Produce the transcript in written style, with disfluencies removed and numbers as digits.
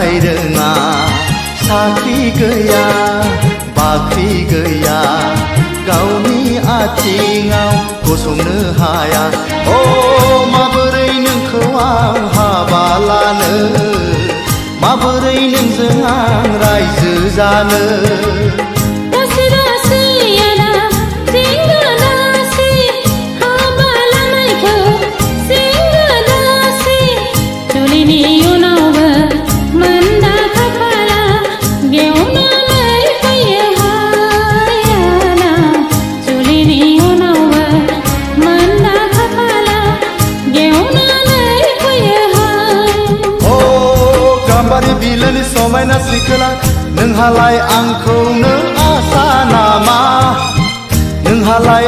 रोङा साख्रि गैया बाख्रि गैया गावनि आथिङाव गसंनो हाया अ माबोरै नोंखौ आं हाबा लानो माबोरै नोंजों आं रायजो जानो बिलोनि समायना सिखोला नोंहालाय आंखौनो आसा नामा नोंहालाय